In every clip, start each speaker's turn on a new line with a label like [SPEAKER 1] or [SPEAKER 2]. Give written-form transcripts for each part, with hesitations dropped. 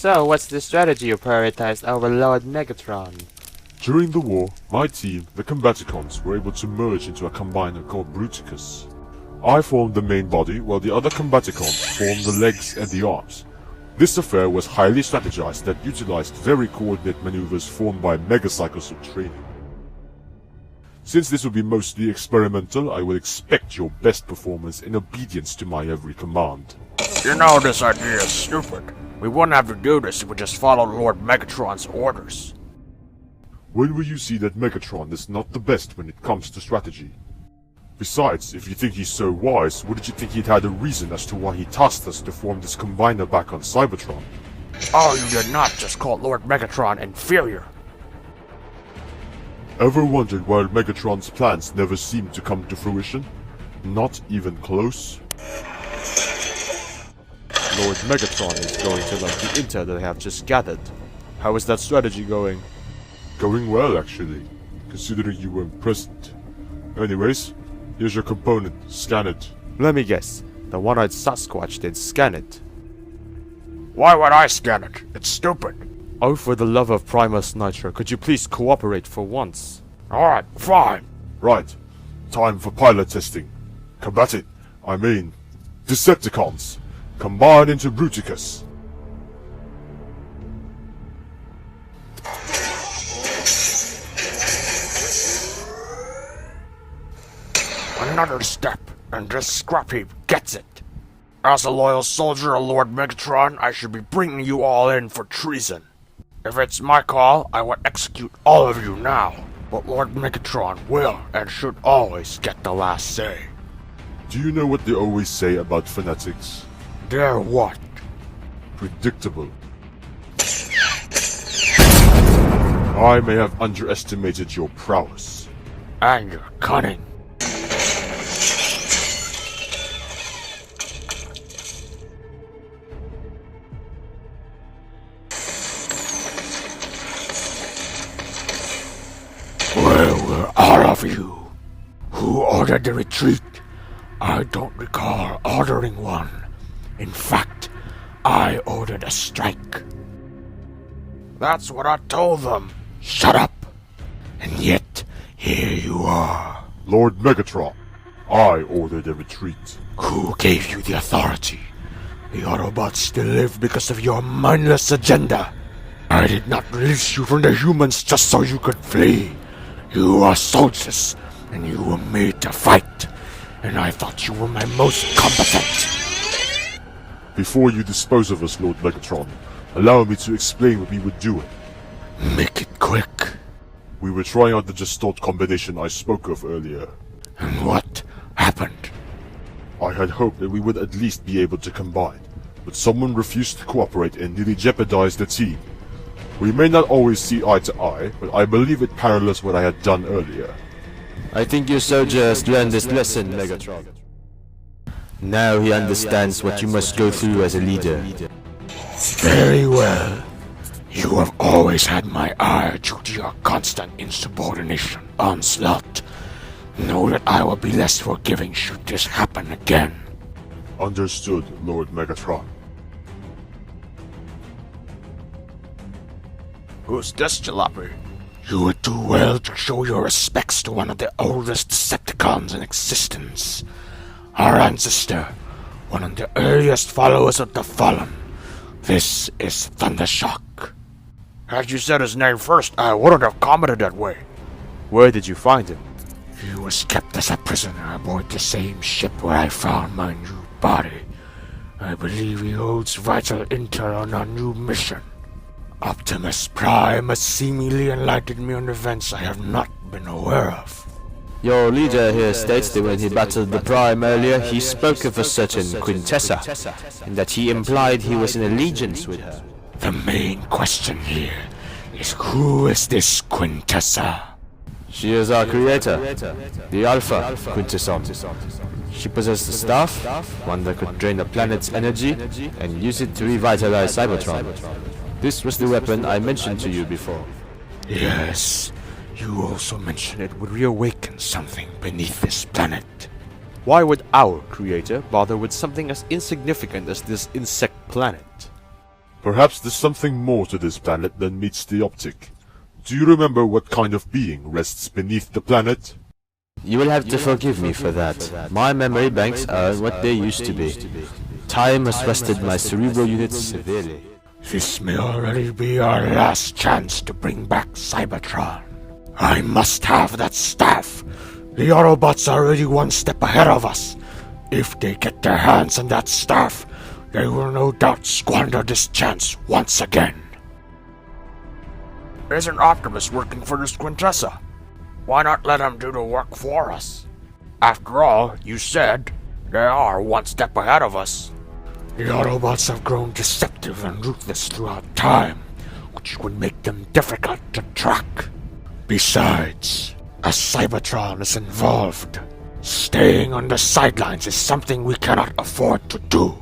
[SPEAKER 1] So, what's the strategy you prioritized over Lord Megatron?
[SPEAKER 2] During the war, my team, the Combaticons, were able to merge into a combiner called Bruticus. I formed the main body, while the other Combaticons formed the legs and the arms. This affair was highly strategized that utilized very coordinated maneuvers formed by Megacycles of training. Since this will be mostly experimental, I will expect your best performance in obedience to my every command.
[SPEAKER 3] You know this idea is stupid. We wouldn't have to do this if we just followed Lord Megatron's orders.
[SPEAKER 2] When will you see that Megatron is not the best when it comes to strategy? Besides, if you think he's so wise, wouldn't you think he'd had a reason as to why he tasked us to form this combiner back on Cybertron?
[SPEAKER 3] Oh, you did not just call Lord Megatron inferior.
[SPEAKER 2] Ever wondered why Megatron's plans never seemed to come to fruition? Not even close?
[SPEAKER 1] Lord Megatron is going to like the intel that I have just gathered. How is that strategy going?
[SPEAKER 2] Going well, actually, considering you weren't present. Anyways, here's your component. Scan it.
[SPEAKER 1] Let me guess. The one-eyed Sasquatch did scan it.
[SPEAKER 3] Why would I scan it? It's stupid.
[SPEAKER 1] Oh, for the love of Primus Nitro, could you please cooperate for once?
[SPEAKER 3] Alright, fine.
[SPEAKER 2] Right. Time for pilot testing. Decepticons. Combine into Bruticus.
[SPEAKER 3] Another step, and this scrap heap gets it. As a loyal soldier of Lord Megatron, I should be bringing you all in for treason. If it's my call, I would execute all of you now. But Lord Megatron will and should always get the last say.
[SPEAKER 2] Do you know what they always say about fanatics?
[SPEAKER 3] They're what?
[SPEAKER 2] Predictable. I may have underestimated your prowess.
[SPEAKER 3] And your cunning. Where were all of you? Who ordered the retreat? I don't recall ordering one. In fact, I ordered a strike. That's what I told them. Shut up. And yet, here you are.
[SPEAKER 2] Lord Megatron, I ordered a retreat.
[SPEAKER 3] Who gave you the authority? The Autobots still live because of your mindless agenda. I did not release you from the humans just so you could flee. You are soldiers, and you were made to fight. And I thought you were my most competent.
[SPEAKER 2] Before you dispose of us, Lord Megatron, allow me to explain what we were doing.
[SPEAKER 3] Make it quick.
[SPEAKER 2] We were trying out the Gestalt combination I spoke of earlier.
[SPEAKER 3] And what happened?
[SPEAKER 2] I had hoped that we would at least be able to combine, but someone refused to cooperate and nearly jeopardized the team. We may not always see eye to eye, but I believe it parallels what I had done earlier.
[SPEAKER 1] I think your soldier has learned this lesson, Megatron. Now he understands what you must go through as a leader.
[SPEAKER 3] Very well. You have always had my eye due to your constant insubordination, Onslaught. Know that I will be less forgiving should this happen again.
[SPEAKER 2] Understood, Lord Megatron.
[SPEAKER 3] Who's this jalopy? You would do well to show your respects to one of the oldest Decepticons in existence. Our ancestor, one of the earliest followers of the Fallen. This is Thundershock. Had you said his name first, I wouldn't have commented that way.
[SPEAKER 1] Where did you find him?
[SPEAKER 3] He was kept as a prisoner aboard the same ship where I found my new body. I believe he holds vital intel on our new mission. Optimus Prime has seemingly enlightened me on events I have not been aware of.
[SPEAKER 1] Your leader here states that when he battled the Prime earlier, he spoke of a certain Quintessa, and that he implied he was in allegiance with her.
[SPEAKER 3] The main question here is who is this Quintessa?
[SPEAKER 1] She is our creator, the Alpha Quintesson. She possessed a staff, one that could drain the planet's energy, and use it to revitalize Cybertron. This was the weapon I mentioned to you before.
[SPEAKER 3] Yes, you also mentioned it would reawaken something beneath this planet.
[SPEAKER 1] Why would our creator bother with something as insignificant as this insect planet?
[SPEAKER 2] Perhaps there's something more to this planet than meets the optic. Do you remember what kind of being rests beneath the planet?
[SPEAKER 1] You will have to forgive me for that. My memory banks aren't what they used to be. Time has rusted my cerebral units severely.
[SPEAKER 3] This may already be our last chance to bring back Cybertron. I must have that staff. The Autobots are already one step ahead of us. If they get their hands on that staff, they will no doubt squander this chance once again. Isn't Optimus working for this Quintessa? Why not let him do the work for us? After all, you said they are one step ahead of us. The Autobots have grown deceptive and ruthless throughout time, which would make them difficult to track. Besides, as Cybertron is involved, staying on the sidelines is something we cannot afford to do.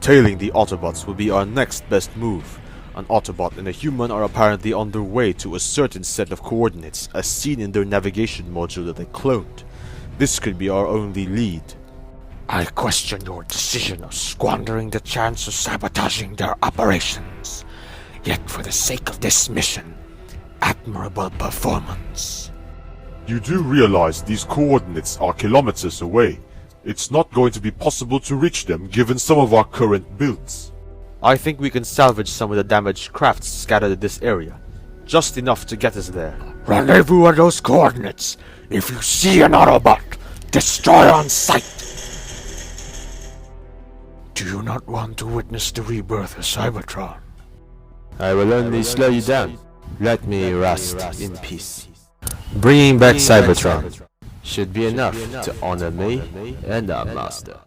[SPEAKER 1] Tailing the Autobots will be our next best move. An Autobot and a human are apparently on their way to a certain set of coordinates, as seen in their navigation module that they cloned. This could be our only lead.
[SPEAKER 3] I question your decision of squandering the chance of sabotaging their operations. Yet for the sake of this mission, admirable performance.
[SPEAKER 2] You do realize these coordinates are kilometers away. It's not going to be possible to reach them given some of our current builds.
[SPEAKER 1] I think we can salvage some of the damaged crafts scattered in this area. Just enough to get us there.
[SPEAKER 3] Rendezvous at those coordinates. If you see an Autobot, destroy on sight. Do you not want to witness the rebirth of Cybertron?
[SPEAKER 1] I will only slow you down. Let me rest in peace. Bringing back Cybertron should be enough to honor me and our master.